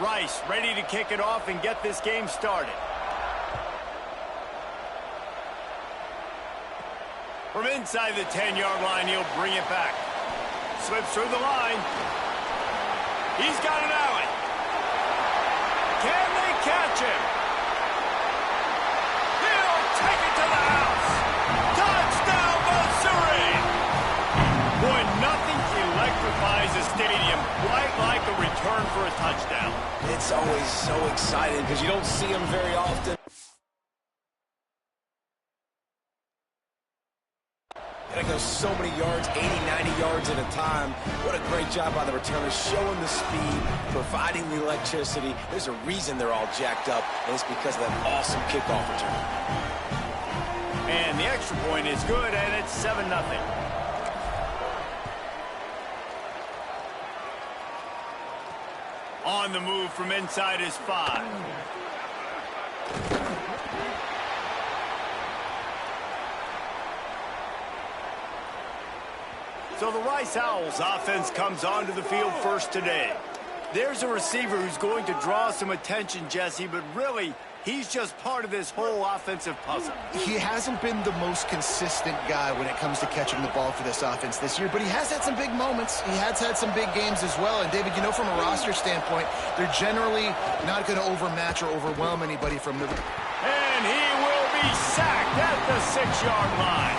Rice ready to kick it off and get this game started. From inside the 10-yard line, he'll bring it back. Slips through the line. He's got an alley. Can they catch him? He'll take it to the house. Touchdown, Missouri! Boy, nothing electrifies a stadium quite like a return for a touchdown. It's always so exciting because you don't see them very often. And it goes so many yards, 80, 90 yards at a time. What a great job by the returners, showing the speed, providing the electricity. There's a reason they're all jacked up, and it's because of that awesome kickoff return. And the extra point is good, and it's 7-0. On the move from inside his 5. So the Rice Owls offense comes onto the field first today. There's a receiver who's going to draw some attention, Jesse, but really, he's just part of this whole offensive puzzle. He hasn't been the most consistent guy when it comes to catching the ball for this offense this year, but he has had some big moments. He has had some big games as well. And, David, you know, from a roster standpoint, they're generally not going to overmatch or overwhelm anybody from the... And he will be sacked at the 6-yard line.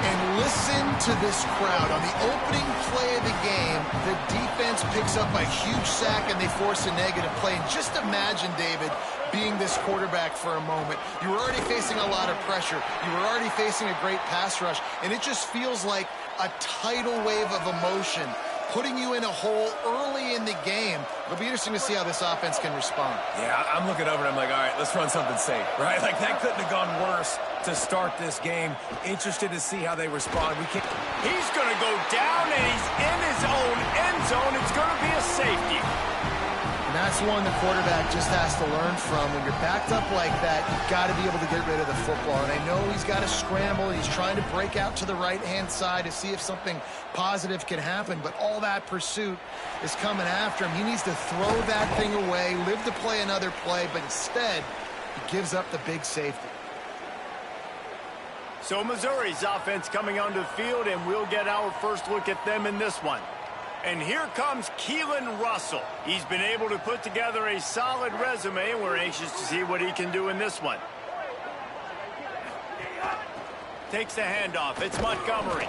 And listen to this crowd. On the opening play of the game, the defense picks up a huge sack and they force a negative play. And just imagine, David, being this quarterback for a moment. You were already facing a lot of pressure. You were already facing a great pass rush. And it just feels like a tidal wave of emotion, putting you in a hole early in the game. It'll be interesting to see how this offense can respond. Yeah, I'm looking over and I'm like, all right, let's run something safe, right? Like, that couldn't have gone worse to start this game. Interested to see how they respond. He's going to go down, and he's in his own end zone. It's going to be a safety. And that's one the quarterback just has to learn from. When you're backed up like that, you've got to be able to get rid of the football. And I know he's got to scramble. He's trying to break out to the right-hand side to see if something positive can happen. But all that pursuit is coming after him. He needs to throw that thing away, live to play another play, but instead, he gives up the big safety. So Missouri's offense coming onto the field, and we'll get our first look at them in this one. And here comes Keelan Russell. He's been able to put together a solid resume, and we're anxious to see what he can do in this one. Takes the handoff. It's Montgomery.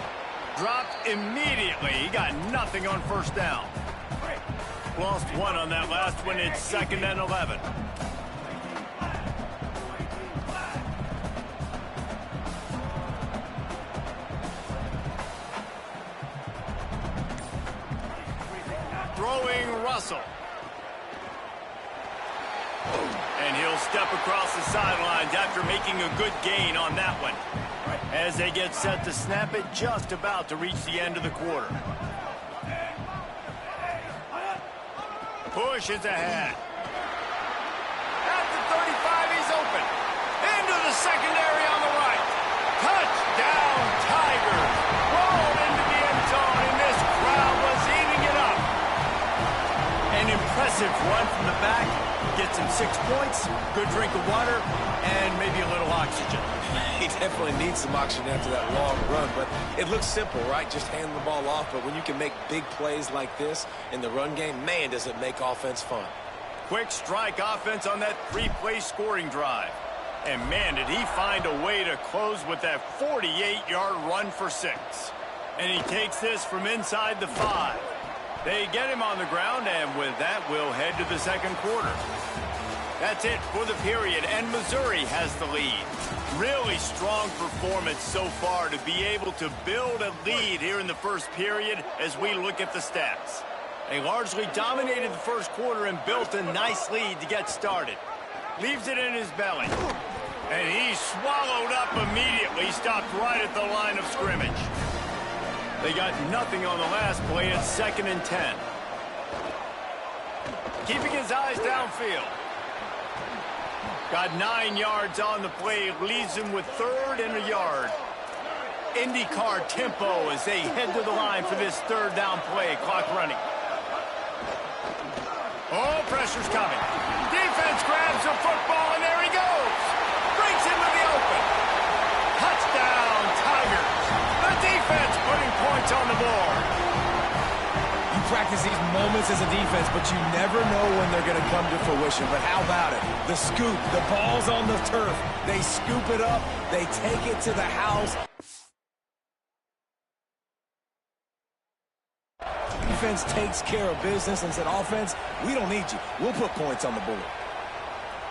Dropped immediately. He got nothing on first down. Lost one on that last one. It's 2nd and 11. Throwing Russell. And he'll step across the sidelines after making a good gain on that one. As they get set to snap it, just about to reach the end of the quarter. Push is ahead. At the 35, he's open. Into the secondary on the right. Touchdown, Tigers. Rolled into the end zone, and this crowd was eating it up. An impressive run from the back. Gets him 6 points, good drink of water, and maybe a little oxygen. He definitely needs some oxygen after that long run, but it looks simple, right? Just hand the ball off, but when you can make big plays like this in the run game, man, does it make offense fun. Quick strike offense on that 3-play scoring drive. And man, did he find a way to close with that 48-yard run for 6. And he takes this from inside the 5. They get him on the ground, and with that, we'll head to the second quarter. That's it for the period, and Missouri has the lead. Really strong performance so far to be able to build a lead here in the first period as we look at the stats. They largely dominated the first quarter and built a nice lead to get started. Leaves it in his belly. And he's swallowed up immediately, stopped right at the line of scrimmage. They got nothing on the last play. It's 2nd and 10. Keeping his eyes downfield. Got 9 yards on the play. Leaves him with 3rd and a yard. IndyCar tempo as they head to the line for this 3rd down play. Clock running. Oh, pressure pressure's coming. Defense grabs the football, and there he goes. Breaks into the open. Touchdown, Tigers. The defense putting points on the board. You practice these moments as a defense, but you never know when they're going to come to fruition. But how about it? The scoop, the ball's on the turf. They scoop it up. They take it to the house. Defense takes care of business and said, offense, we don't need you. We'll put points on the board.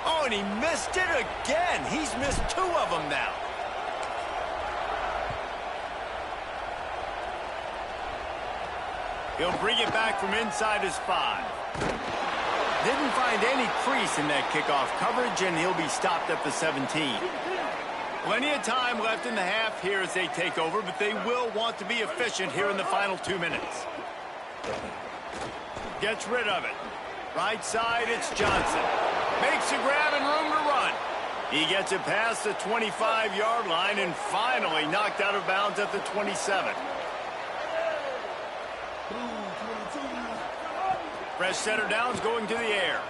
Oh, and he missed it again. He's missed 2 of them now. He'll bring it back from inside his 5. Didn't find any crease in that kickoff coverage, and he'll be stopped at the 17. Plenty of time left in the half here as they take over, but they will want to be efficient here in the final 2 minutes. Gets rid of it. Right side, it's Johnson. Makes a grab and room to run. He gets it past the 25-yard line and finally knocked out of bounds at the 27. Fresh center down's going to the air.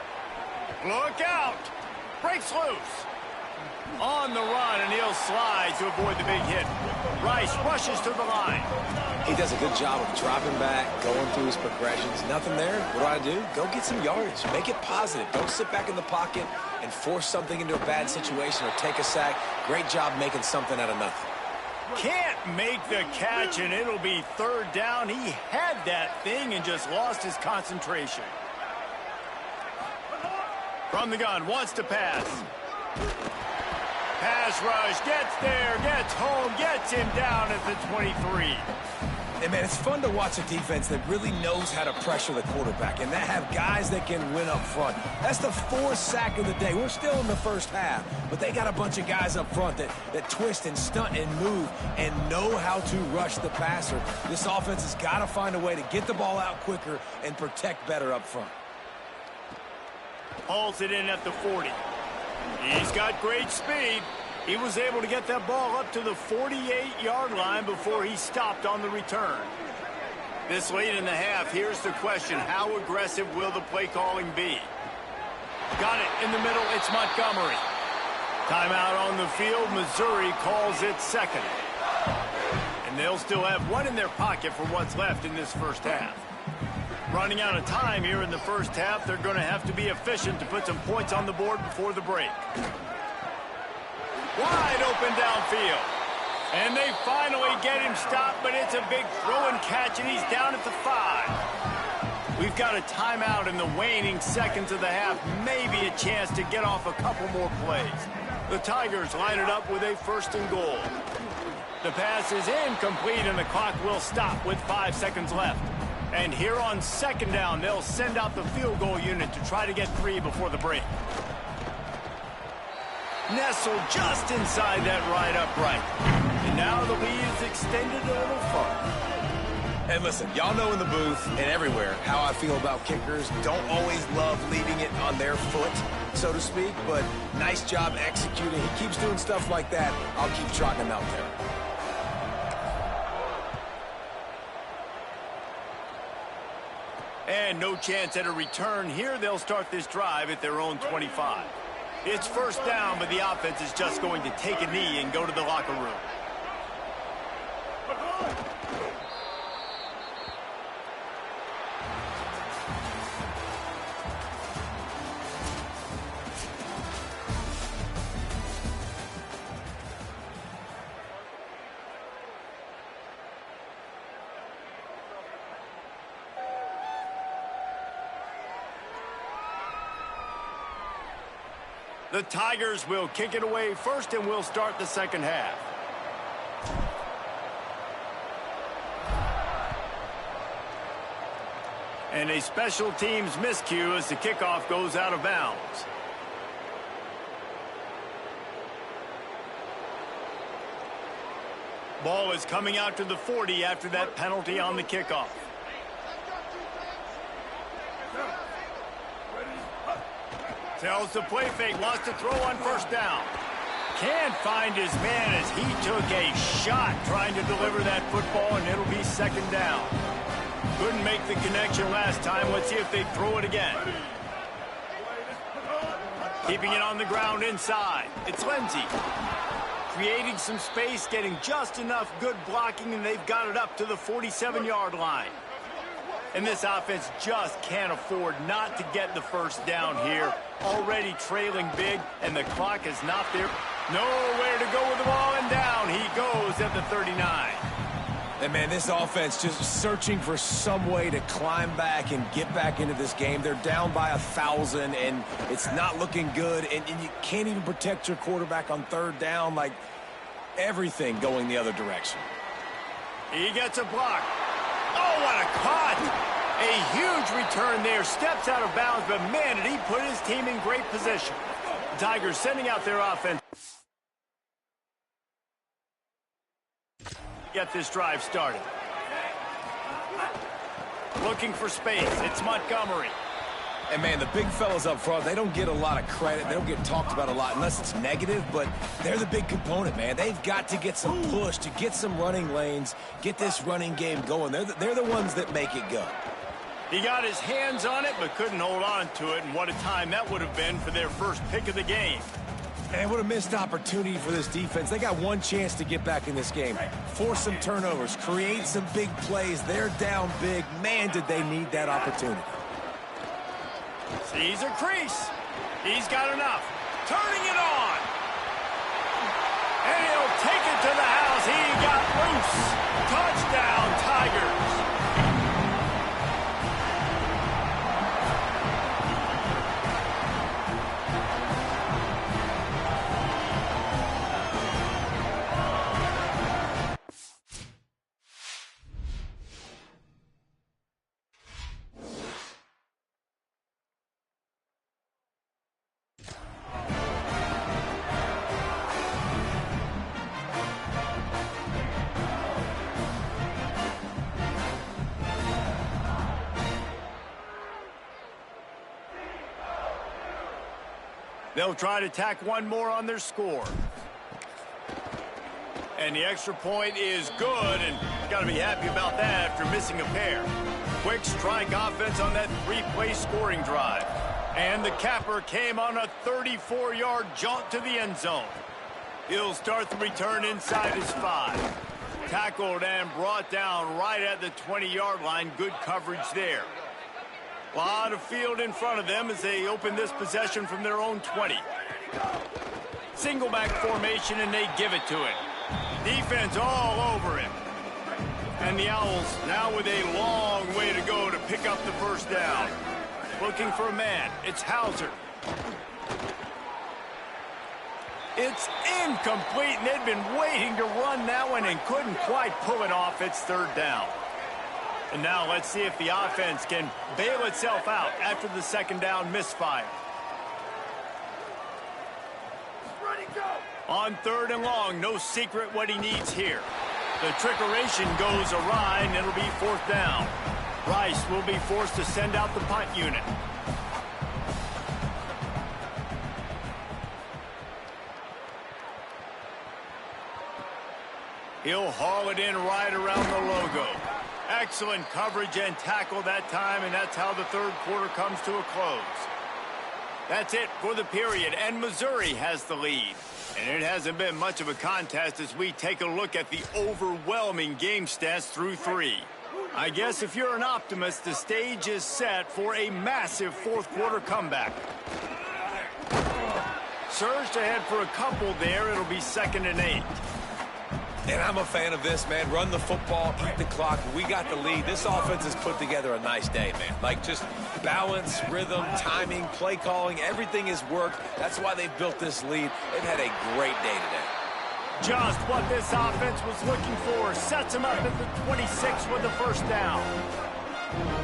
Look out! Breaks loose. On the run, and he'll slide to avoid the big hit. Rice rushes to the line. He does a good job of dropping back, going through his progressions. Nothing there. What do? Go get some yardage. Make it positive. Don't sit back in the pocket and force something into a bad situation or take a sack. Great job making something out of nothing. Can't make the catch, and it'll be 3rd down. He had that thing and just lost his concentration. From the gun, wants to pass. Pass rush, gets there, gets home, gets him down at the 23. And, man, it's fun to watch a defense that really knows how to pressure the quarterback and that have guys that can win up front. That's the 4th sack of the day. We're still in the first half, but they got a bunch of guys up front that twist and stunt and move and know how to rush the passer. This offense has got to find a way to get the ball out quicker and protect better up front. Hauls it in at the 40. He's got great speed. He was able to get that ball up to the 48-yard line before he stopped on the return. This late in the half, here's the question. How aggressive will the play calling be? Got it in the middle. It's Montgomery. Timeout on the field. Missouri calls it 2nd. And they'll still have 1 in their pocket for what's left in this first half. Running out of time here in the first half, they're going to have to be efficient to put some points on the board before the break. Wide open downfield. And they finally get him stopped, but it's a big throw and catch, and he's down at the 5. We've got a timeout in the waning seconds of the half. Maybe a chance to get off a couple more plays. The Tigers line it up with a 1st and goal. The pass is incomplete, and the clock will stop with 5 seconds left. And here on 2nd down, they'll send out the field goal unit to try to get 3 before the break. Nestled just inside that right upright. And now the lead is extended a little further. And listen, y'all know in the booth and everywhere how I feel about kickers. Don't always love leaving it on their foot, so to speak, but nice job executing. He keeps doing stuff like that. I'll keep trotting him out there. And no chance at a return here. They'll start this drive at their own 25. It's 1st down, but the offense is just going to take a knee and go to the locker room. The Tigers will kick it away first, and we'll start the 2nd half. And a special teams miscue as the kickoff goes out of bounds. Ball is coming out to the 40 after that penalty on the kickoff. Tells the play fake, wants to throw on 1st down. Can't find his man as he took a shot trying to deliver that football, and it'll be 2nd down. Couldn't make the connection last time. Let's see if they throw it again. Keeping it on the ground inside. It's Lindsey. Creating some space, getting just enough good blocking, and they've got it up to the 47-yard line. And this offense just can't afford not to get the first down here. Already trailing big, and the clock is not there. Nowhere to go with the ball, and down he goes at the 39. And, man, this offense just searching for some way to climb back and get back into this game. They're down by 1,000, and it's not looking good. And you can't even protect your quarterback on third down. Like, everything going the other direction. He gets a block. Oh, what a cut! A huge return there. Steps out of bounds, but, man, did he put his team in great position. The Tigers sending out their offense. Get this drive started. Looking for space. It's Montgomery. And, man, the big fellas up front, they don't get a lot of credit. They don't get talked about a lot unless it's negative, but they're the big component, man. They've got to get some push, to get some running lanes, get this running game going. They're the ones that make it go. He got his hands on it, but couldn't hold on to it, and what a time that would have been for their first pick of the game. Man, what a missed opportunity for this defense. They got one chance to get back in this game. Force some turnovers, create some big plays. They're down big. Man, did they need that opportunity. Sees a crease. He's got enough. Turning it on. And he'll take it to the house. He got loose. Touchdown, Tigers. They'll try to tack one more on their score. And the extra point is good, and got to be happy about that after missing a pair. Quick strike offense on that three-play scoring drive. And the capper came on a 34-yard jaunt to the end zone. He'll start the return inside his 5. Tackled and brought down right at the 20-yard line. Good coverage there. A lot of field in front of them as they open this possession from their own 20. Single back formation, and they give it to him. Defense all over him. And the Owls now with a long way to go to pick up the first down. Looking for a man. It's Hauser. It's incomplete, and they'd been waiting to run that one and couldn't quite pull it off. It's third down. And now let's see if the offense can bail itself out after the second down misfire. On third and long, no secret what he needs here. The trickeration goes awry, and it'll be fourth down. Rice will be forced to send out the punt unit. He'll haul it in right around the logo. Excellent coverage and tackle that time, and that's how the third quarter comes to a close. That's it for the period, and Missouri has the lead. And it hasn't been much of a contest as we take a look at the overwhelming game stats through 3. I guess if you're an optimist, the stage is set for a massive fourth quarter comeback. Surged ahead for a couple there. It'll be 2nd and 8. And I'm a fan of this, man. Run the football, keep the clock. We got the lead. This offense has put together a nice day, man. Like, just balance, rhythm, timing, play calling, everything has worked. That's why they've built this lead. They've had a great day today. Just what this offense was looking for. Sets them up at the 26 with the first down.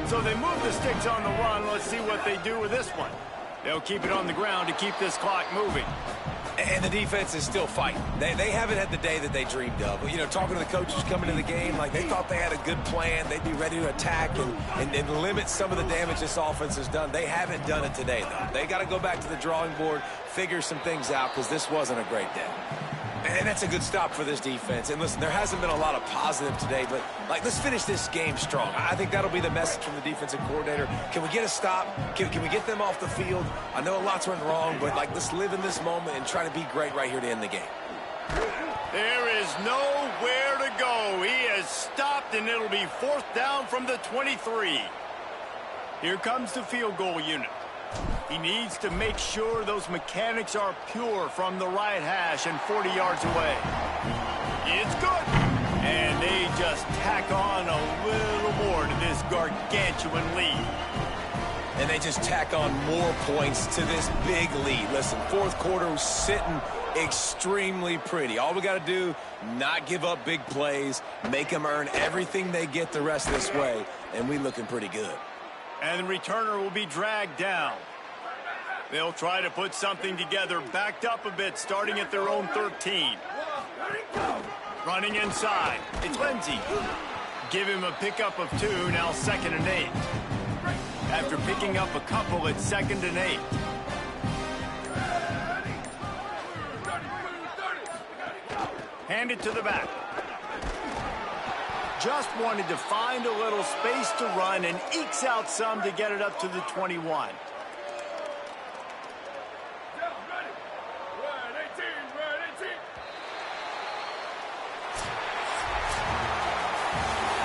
So they move the sticks on the run. Let's see what they do with this one. They'll keep it on the ground to keep this clock moving. And the defense is still fighting. They haven't had the day that they dreamed of. You know, talking to the coaches coming into the game, like they thought they had a good plan. They'd be ready to attack and limit some of the damage this offense has done. They haven't done it today, though. They got to go back to the drawing board, figure some things out, because this wasn't a great day. And that's a good stop for this defense. And listen, there hasn't been a lot of positive today, but, let's finish this game strong. I think that'll be the message from the defensive coordinator. Can we get a stop? Can we get them off the field? I know a lot's went wrong, but, let's live in this moment and try to be great right here to end the game. There is nowhere to go. He has stopped, and it'll be 4th down from the 23. Here comes the field goal unit. He needs to make sure those mechanics are pure from the right hash and 40 yards away. It's good. And they just tack on a little more to this gargantuan lead. And they just tack on more points to this big lead. Listen, 4th quarter was sitting extremely pretty. All we got to do, not give up big plays, make them earn everything they get the rest of this way, and we looking pretty good. And the returner will be dragged down. They'll try to put something together, backed up a bit, starting at their own 13. Running inside. It's Lindsey. Give him a pickup of 2, now 2nd and 8. After picking up a couple, it's 2nd and 8. Hand it to the back. Just wanted to find a little space to run and ekes out some to get it up to the 21.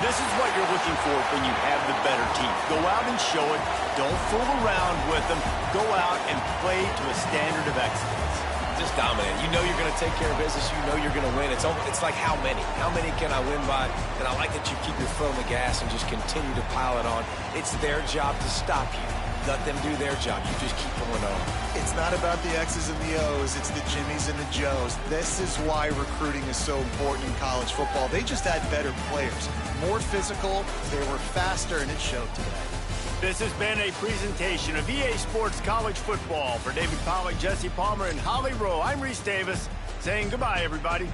This is what you're looking for when you have the better team. Go out and show it. Don't fool around with them. Go out and play to a standard of excellence. Just dominate. You know you're going to take care of business. You know you're going to win. It's like how many? How many can I win by? And I like that you keep your foot on the gas and just continue to pile it on. It's their job to stop you. Let them do their job. You just keep going on. It's not about the X's and the O's. It's the Jimmies and the Joes. This is why recruiting is so important in college football. They just had better players. More physical. They were faster, and it showed today. This has been a presentation of EA Sports College Football. For David Pollack, Jesse Palmer, and Holly Rowe, I'm Reese Davis, saying goodbye, everybody.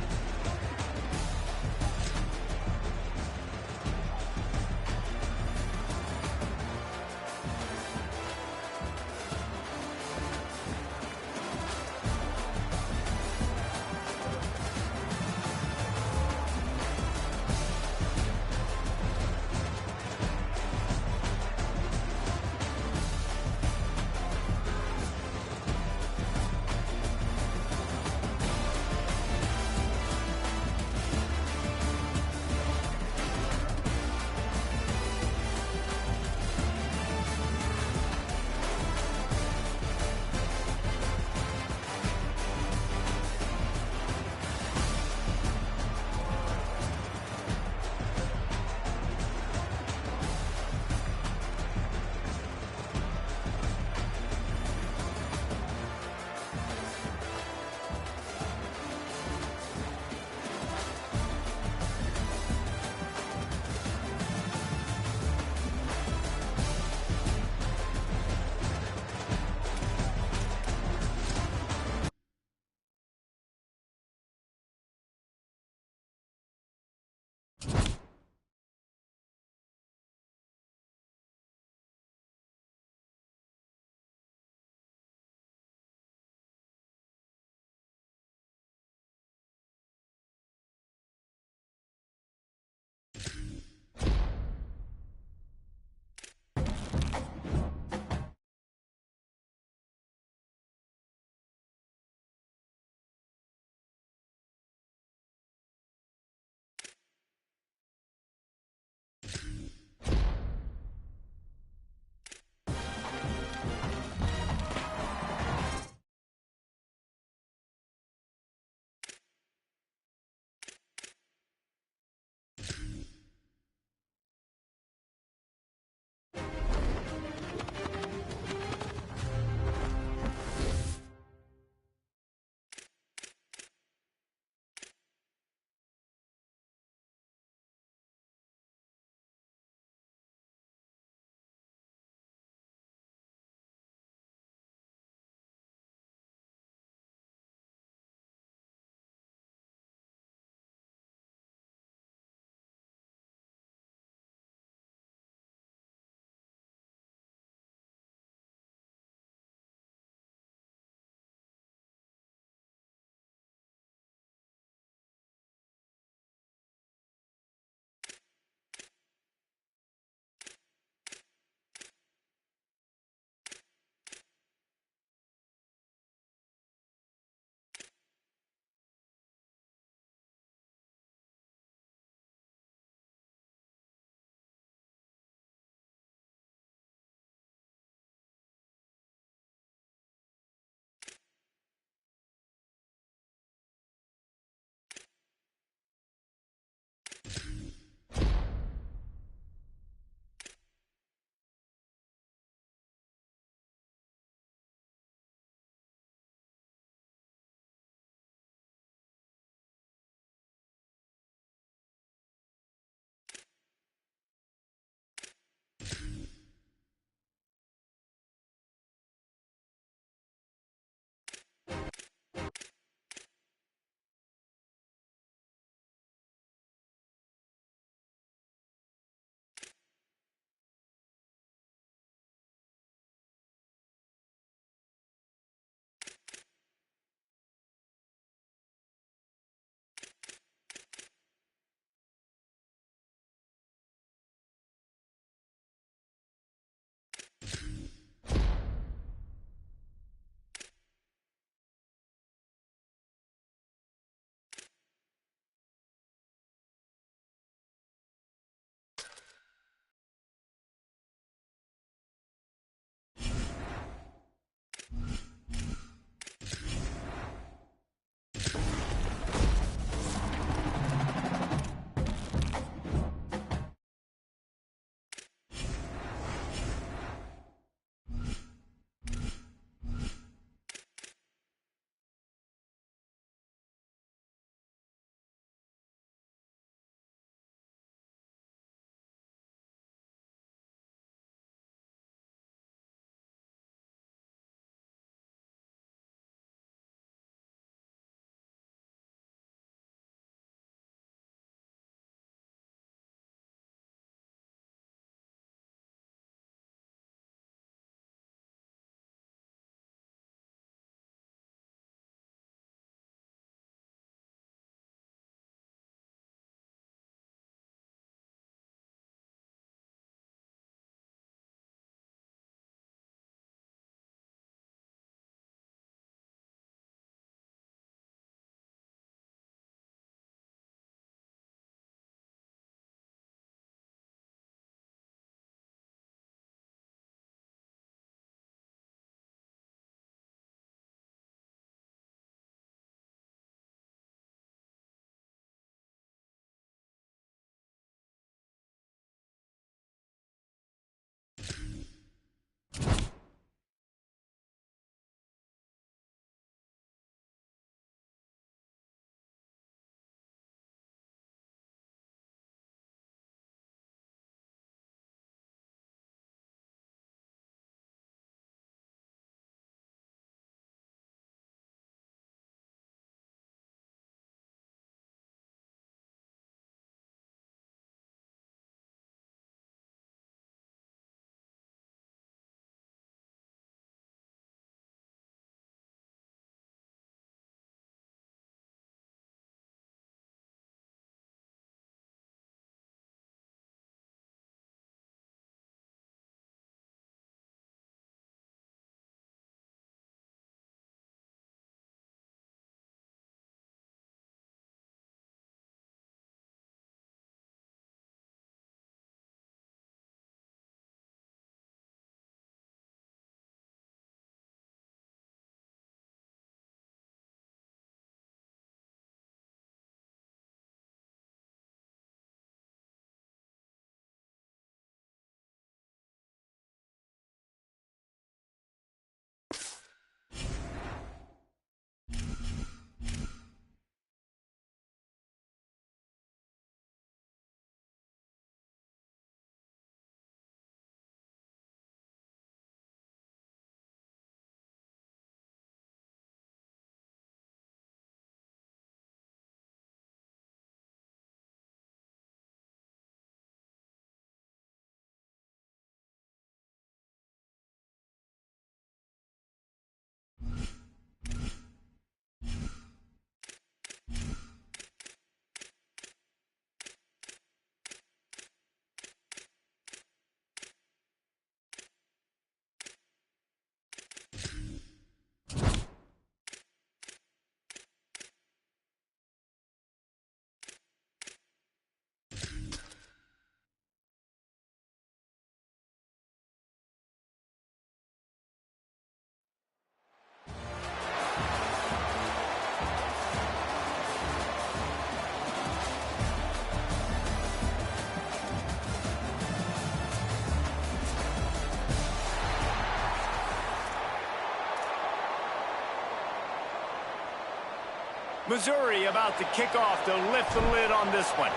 Missouri about to kick off to lift the lid on this one.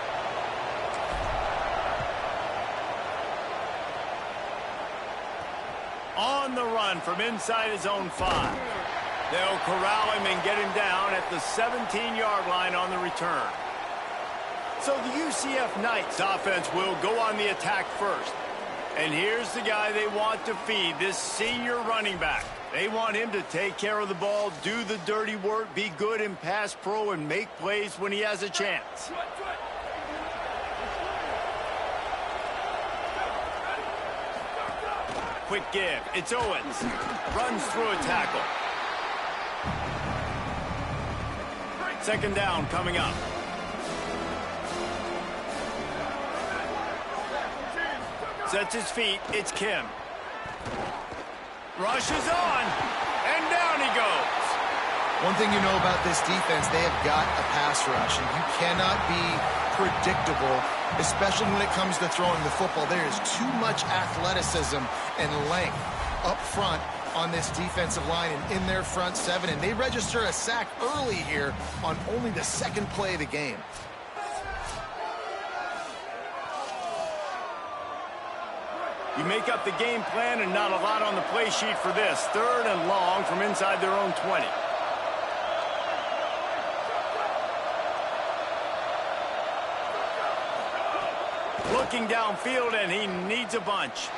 On the run from inside his own 5. They'll corral him and get him down at the 17-yard line on the return. So the UCF Knights offense will go on the attack first. And here's the guy they want to feed, this senior running back. They want him to take care of the ball, do the dirty work, be good in pass pro, and make plays when he has a chance. Quick give. It's Owens. Runs through a tackle. Second down coming up. Sets his feet. It's Kim. Rushes on. And down he goes. One thing you know about this defense, they have got a pass rush, and you cannot be predictable, especially when it comes to throwing the football. There is too much athleticism and length up front on this defensive line and in their front 7, and they register a sack early here on only the second play of the game. You make up the game plan and not a lot on the play sheet for this. 3rd and long from inside their own 20. Looking downfield, and he needs a bunch.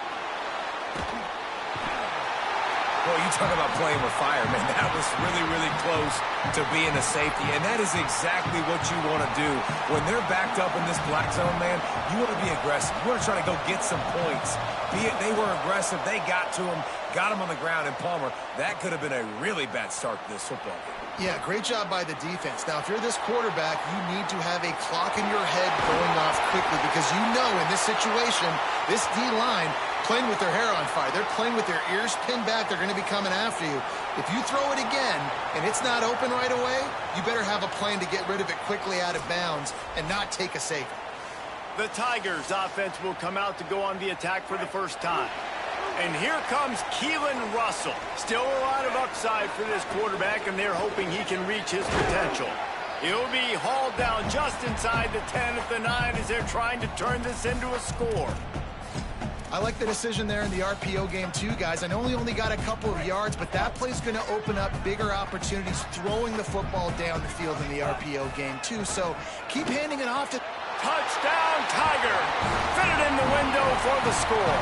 Well, you talk about playing with fire, man. That was really, really close to being a safety, and that is exactly what you want to do. When they're backed up in this black zone, man, you want to be aggressive. You want to try to go get some points. They were aggressive. They got to him, got him on the ground, and Palmer, that could have been a really bad start to this football game. Yeah, great job by the defense. Now, if you're this quarterback, you need to have a clock in your head going off quickly because you know in this situation, this D-line playing with their hair on fire. They're playing with their ears pinned back. They're going to be coming after you. If you throw it again and it's not open right away, you better have a plan to get rid of it quickly out of bounds and not take a safety. The Tigers offense will come out to go on the attack for the first time. And here comes Keelan Russell. Still a lot of upside for this quarterback, and they're hoping he can reach his potential. He'll be hauled down just inside the 10 at the 9 as they're trying to turn this into a score. I like the decision there in the RPO game too, guys. I know he only got a couple of yards, but that play's going to open up bigger opportunities throwing the football down the field in the RPO game too. So keep handing it off to... Touchdown, Tiger! Fitted in the window for the score.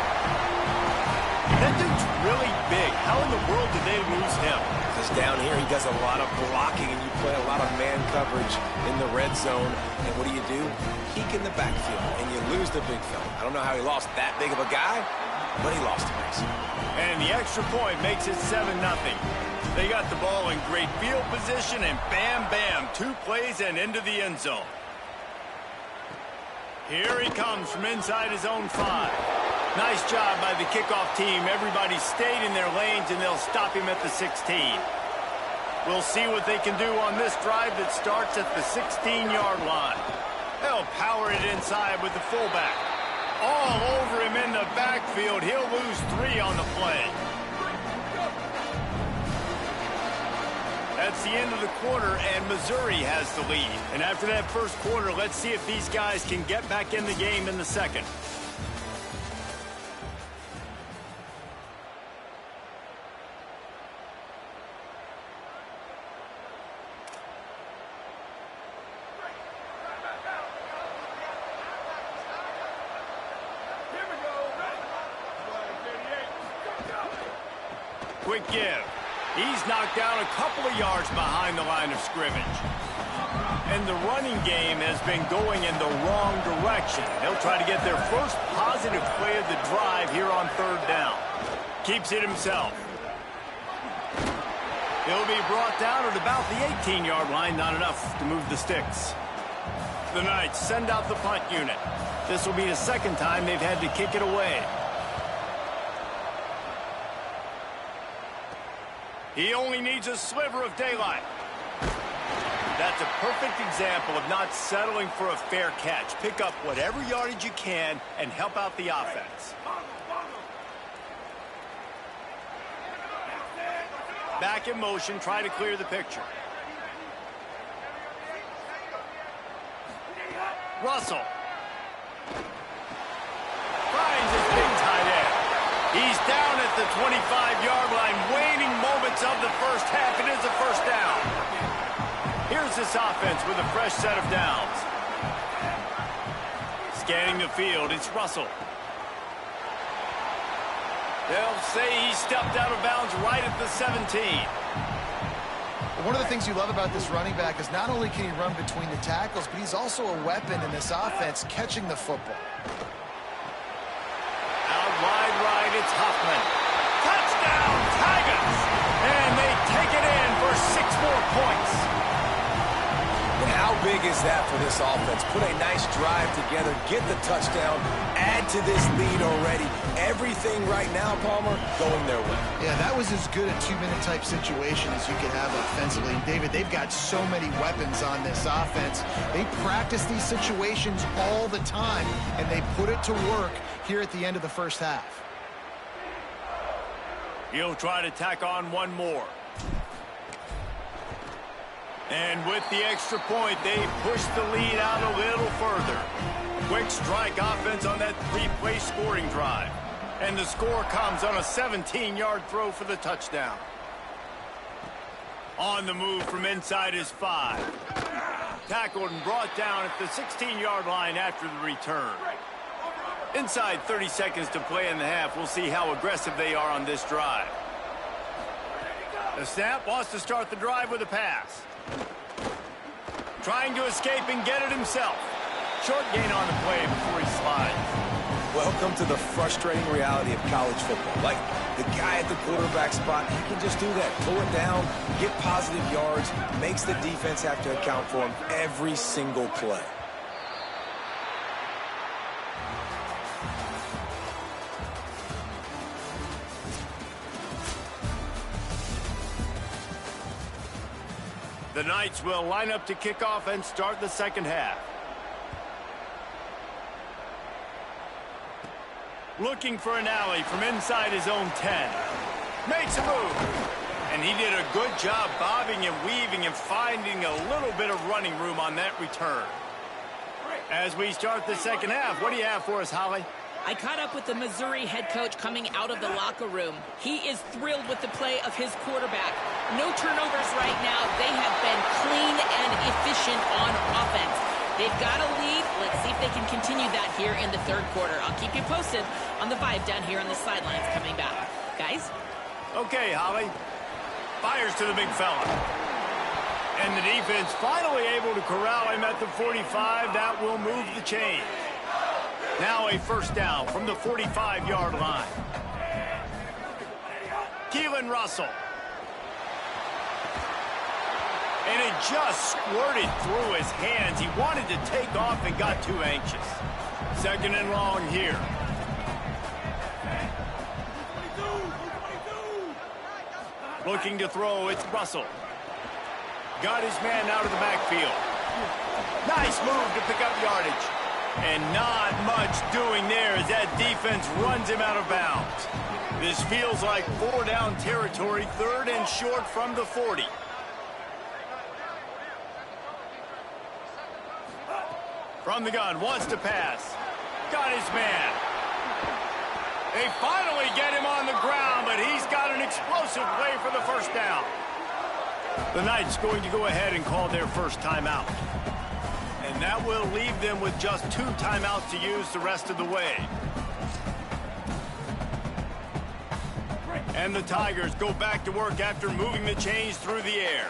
That dude's really big. How in the world did they lose him? Because down here he does a lot of blocking, and you play a lot of man coverage in the red zone. And what do? Peek in the backfield, and you lose the big fella. I don't know how he lost that big of a guy, but he lost him. And the extra point makes it 7-0. They got the ball in great field position, and bam, bam, 2 plays and into the end zone. Here he comes from inside his own 5. Nice job by the kickoff team. Everybody stayed in their lanes, and they'll stop him at the 16. We'll see what they can do on this drive that starts at the 16-yard line. They'll power it inside with the fullback. All over him in the backfield. He'll lose 3 on the play. That's the end of the quarter, and Missouri has the lead. And after that first quarter, let's see if these guys can get back in the game in the second. Quick give. He's knocked down a couple of yards behind the line of scrimmage. And the running game has been going in the wrong direction. They'll try to get their first positive play of the drive here on 3rd down. Keeps it himself. He'll be brought down at about the 18-yard line. Not enough to move the sticks. The Knights send out the punt unit. This will be the second time they've had to kick it away. He only needs a sliver of daylight. That's a perfect example of not settling for a fair catch. Pick up whatever yardage you can and help out the offense. Back in motion, try to clear the picture. Russell. Finds his big tight end. He's down at the 25-yard line, waning moments of the first half. It is a first down. Here's this offense with a fresh set of downs. Scanning the field, it's Russell. They'll say he stepped out of bounds right at the 17. One of the things you love about this running back is not only can he run between the tackles, but he's also a weapon in this offense catching the football. Out wide right, it's Huffman. Touchdown, Tigers! And they take it in for 6 more points. And how big is that for this offense? Put a nice drive together, get the touchdown, add to this lead already. Everything right now, Palmer, going their way. Yeah, that was as good a 2-minute type situation as you could have offensively. And David, they've got so many weapons on this offense. They practice these situations all the time, and they put it to work here at the end of the first half. He'll try to tack on one more. And with the extra point, they push the lead out a little further. Quick strike offense on that 3-play scoring drive. And the score comes on a 17-yard throw for the touchdown. On the move from inside is 5. Tackled and brought down at the 16-yard line after the return. Inside 30 seconds to play in the half. We'll see how aggressive they are on this drive. The snap wants to start the drive with a pass. Trying to escape and get it himself. Short gain on the play before he slides. Welcome to the frustrating reality of college football. Like, the guy at the quarterback spot, he can just do that. Pull it down, get positive yards, makes the defense have to account for him every single play. The Knights will line up to kick off and start the second half. Looking for an alley from inside his own 10. Makes a move. And he did a good job bobbing and weaving and finding a little bit of running room on that return. As we start the second half, what do you have for us, Holly? I caught up with the Missouri head coach coming out of the locker room. He is thrilled with the play of his quarterback. No turnovers right now. They have been clean and efficient on offense. They've got a lead. Let's see if they can continue that here in the third quarter. I'll keep you posted on the vibe down here on the sidelines coming back. Guys? Okay, Holly. Fires to the big fella. And the defense finally able to corral him at the 45. That will move the chains. Now a first down from the 45-yard line. Keelan Russell. And it just squirted through his hands. He wanted to take off and got too anxious. Second and long here. Looking to throw, it's Russell. Got his man out of the backfield. Nice move to pick up yardage. And not much doing there as that defense runs him out of bounds. This feels like 4-down territory, third and short from the 40. From the gun, wants to pass. Got his man. They finally get him on the ground, but he's got an explosive play for the first down. The Knights going to go ahead and call their first timeout. And that will leave them with just 2 timeouts to use the rest of the way. And the Tigers go back to work after moving the chains through the air.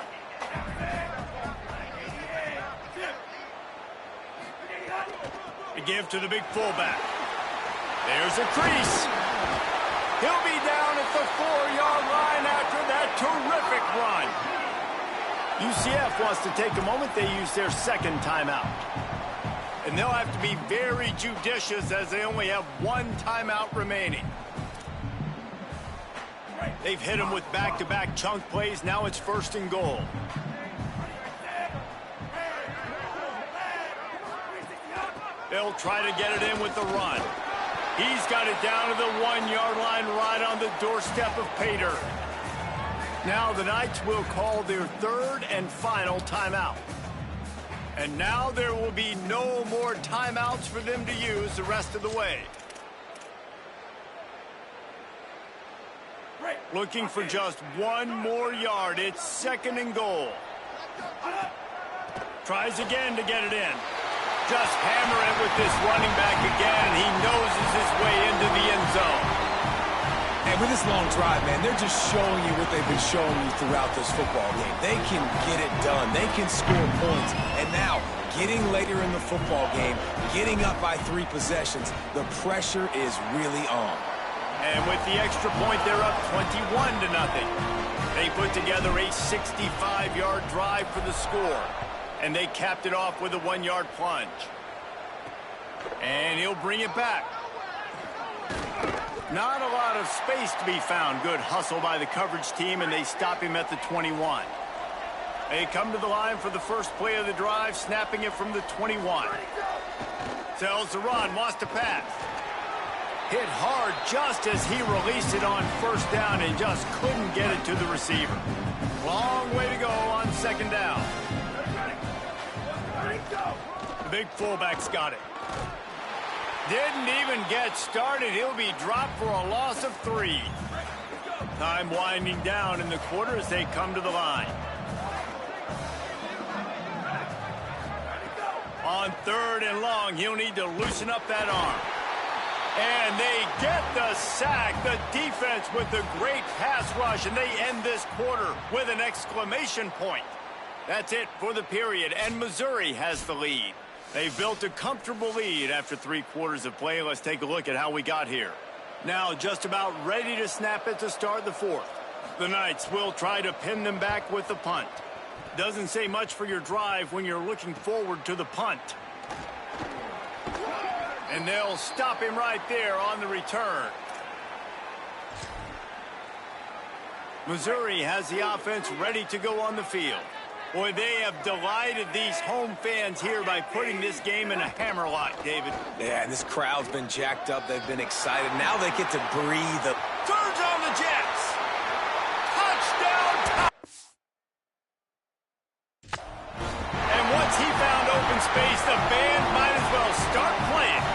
The give to the big fullback. There's a crease. He'll be down at the 4-yard line after that terrific run. UCF wants to take a moment. They use their second timeout. And they'll have to be very judicious as they only have 1 timeout remaining. They've hit them with back-to-back chunk plays. Now it's first and goal. They'll try to get it in with the run. He's got it down to the 1-yard line right on the doorstep of Pater. Now the Knights will call their third and final timeout. And now there will be no more timeouts for them to use the rest of the way. Looking for just one more yard. It's 2nd and goal. Tries again to get it in. Just hammer it with this running back again. He noses his way into the end zone. And with this long drive, man, they're just showing you what they've been showing you throughout this football game. They can get it done. They can score points. And now, getting later in the football game, getting up by 3 possessions, the pressure is really on. And with the extra point, they're up 21-0. They put together a 65-yard drive for the score. And they capped it off with a 1-yard plunge. And he'll bring it back. Not a lot of space to be found. Good hustle by the coverage team, and they stop him at the 21. They come to the line for the first play of the drive, snapping it from the 21. Tells the run, wants to pass. Hit hard just as he released it on 1st down and just couldn't get it to the receiver. Long way to go on 2nd down. The big fullback's got it. Didn't even get started. He'll be dropped for a loss of 3. Time winding down in the quarter as they come to the line. On 3rd and long, he'll need to loosen up that arm. And they get the sack. The defense with the great pass rush, and they end this quarter with an exclamation point. That's it for the period, and Missouri has the lead. They've built a comfortable lead after 3 quarters of play. Let's take a look at how we got here. Now just about ready to snap it to start the 4th. The Knights will try to pin them back with the punt. Doesn't say much for your drive when you're looking forward to the punt. And they'll stop him right there on the return. Missouri has the offense ready to go on the field. Boy, they have delighted these home fans here by putting this game in a hammerlock, David. Yeah, and this crowd's been jacked up. They've been excited. Now they get to breathe. Turns on the Jets. Touchdown. And once he found open space, the band might as well start playing.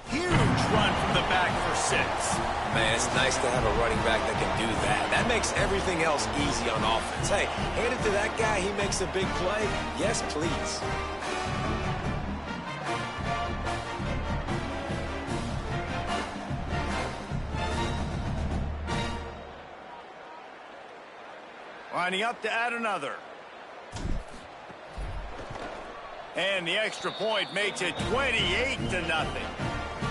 Huge run from the back for 6. Man, it's nice to have a running back that can do that. That makes everything else easy on offense. Hey, hand it to that guy. He makes a big play. Yes, please. Lining up to add another. And the extra point makes it 28-0.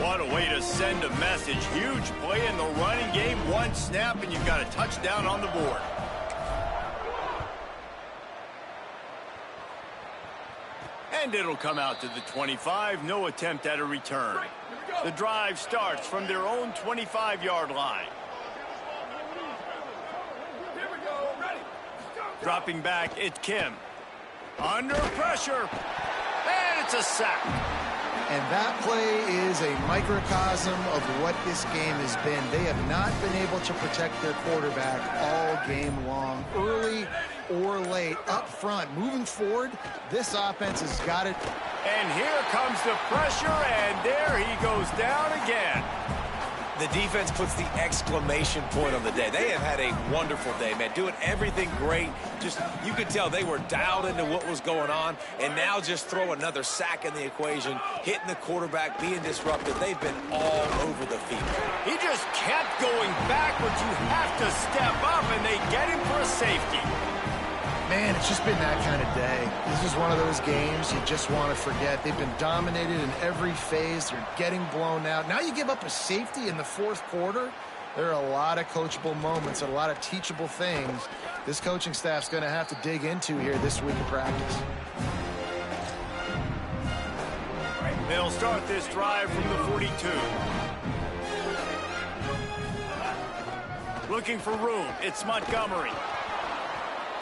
What a way to send a message. Huge play in the running game. 1 snap, and you've got a touchdown on the board. And it'll come out to the 25. No attempt at a return. The drive starts from their own 25-yard line. Dropping back, it's Kim. Under pressure. And it's a sack. And that play is a microcosm of what this game has been. They have not been able to protect their quarterback all game long, early or late, up front. Moving forward, this offense has got it. And here comes the pressure, and there he goes down again. The defense puts the exclamation point on the day. They have had a wonderful day, man, doing everything great. Just, you could tell they were dialed into what was going on, and now just throw another sack in the equation, hitting the quarterback, being disrupted. They've been all over the field. He just kept going backwards. You have to step up, and they get him for a safety. Man, it's just been that kind of day. This is one of those games you just want to forget. They've been dominated in every phase. They're getting blown out. Now you give up a safety in the 4th quarter. There are a lot of coachable moments, a lot of teachable things this coaching staff's going to have to dig into here this week of practice. They'll start this drive from the 42. Looking for room. It's Montgomery.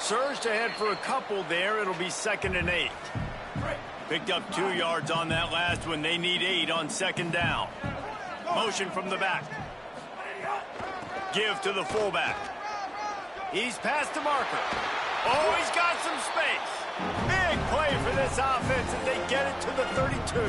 Surged ahead for a couple there. It'll be 2nd and 8. Picked up 2 yards on that last one. They need 8 on 2nd down. Motion from the back. Give to the fullback. He's past the marker. Oh, he's got some space. Big play for this offense as they get it to the 32.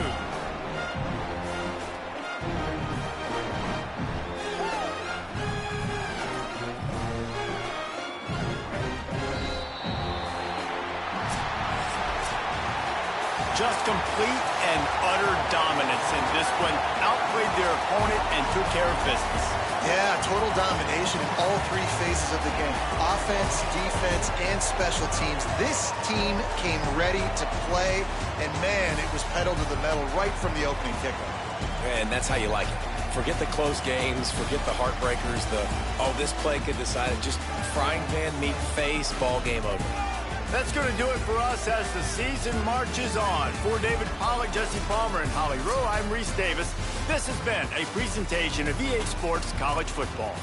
Just complete and utter dominance in this one. Outplayed their opponent and took care of business. Yeah, total domination in all three phases of the game. Offense, defense, and special teams. This team came ready to play, and man, it was pedal to the metal right from the opening kickoff. And that's how you like it. Forget the close games, forget the heartbreakers, this play could decide it. Just frying pan, meet face, ball game over. That's going to do it for us as the season marches on. For David Pollack, Jesse Palmer, and Holly Rowe, I'm Reese Davis. This has been a presentation of EA Sports College Football.